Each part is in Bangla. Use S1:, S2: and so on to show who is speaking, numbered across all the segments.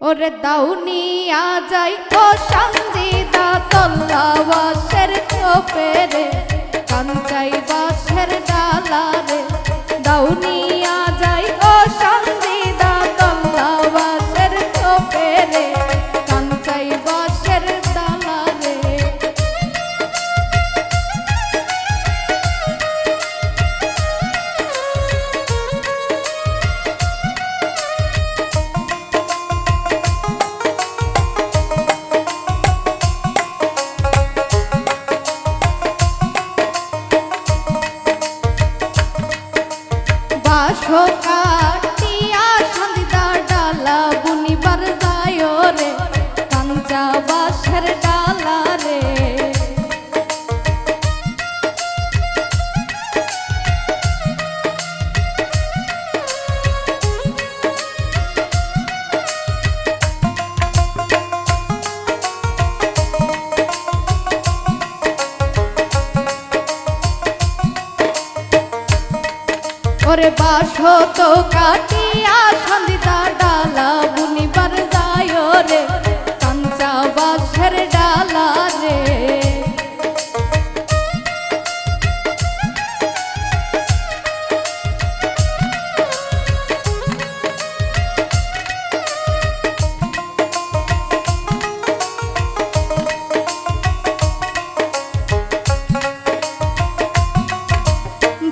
S1: ওরে দাউনিয়া যাই ও সঞ্জিদা তল্লা বাঁশের চোপেরে কাঞ্চাই বাঁশের ডালারে দাউনিয়া যাই ও সঞ্জিদা তল্লা বাঁশের চোপেরে কাঞ্চাই বাঁশের ডালারে বাঁশো কাটিয়া সন্ধ্যা ডালা বুনিবার যায় রে কাঞ্চা বাঁশের ডালা রে ওরে বাঁশো তো কাটিয়া সন্ধ্যা ডালা বুনিবার যায় রে কাঞ্চা বাঁশের ডালা রে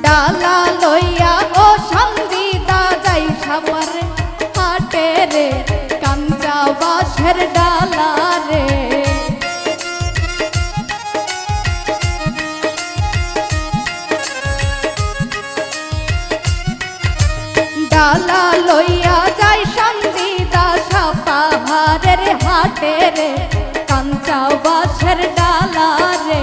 S1: ডালা লইয়া ও সঞ্জিদা যাই সাপার হাটে রে কাঞ্চা বাঁশের ডালা রে ডালা লইয়া যাই সঞ্জিদা সাপাহারের হাটে রে কাঞ্চা বাঁশের ডালা রে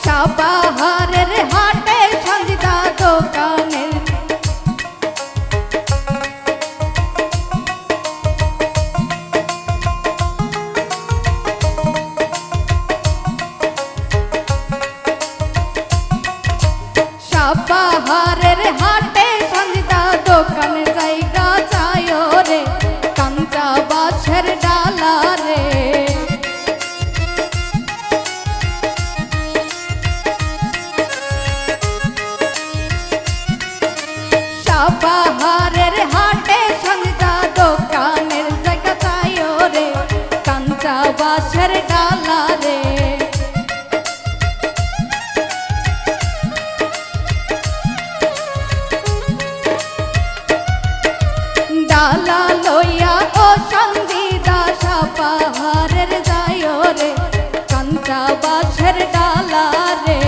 S1: সাপাহারের হাটে সঞ্জিদা দোকানের সাপাহারের হাটে সঞ্জিদা দোকানে জায়গা চায় রে কাঞ্চা বাঁশের ডালা রে সাপাহারের হাটে সঞ্জিদা দোকানের জায়গা চায় রে কাঞ্চা বাঁশের ডালা রে ডালা লইয়া ও সঞ্জিদা সাপাহারের যায় রে কাঞ্চা বাঁশের ডালা রে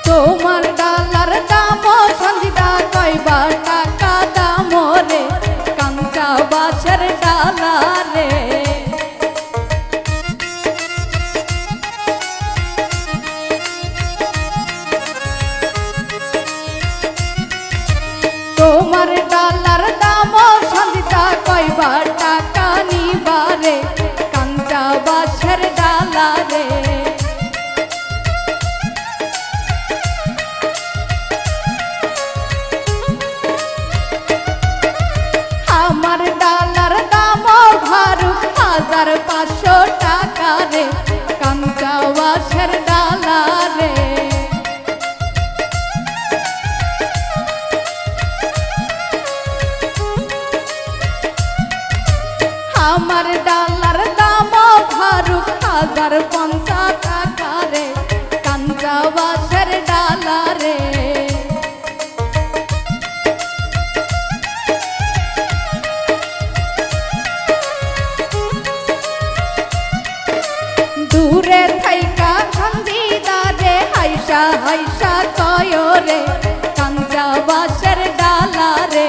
S1: তোমার ডালার দাম সঞ্জিদা কয়বা টাকা দাম রে কাঞ্চা বাঁশের ডালা রে তোমার ডালার দাম সঞ্জিদা কয়বা টাকা নিবারে কাঞ্চা বাঁশের ডালা রে আমার ডালার দাম ভারু 1500 টাকা রে কাঞ্চা বাঁশের ডালা রে আমার ডালার দাম ভারু 1050 টাকা রে কাঞ্চা বাঁশের ডালা রে দূরে থাইকা সঞ্জিদা রে হাইসা হাইসা কয় রে কাঞ্চা বাঁশের ডালা রে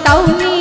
S1: দাউনি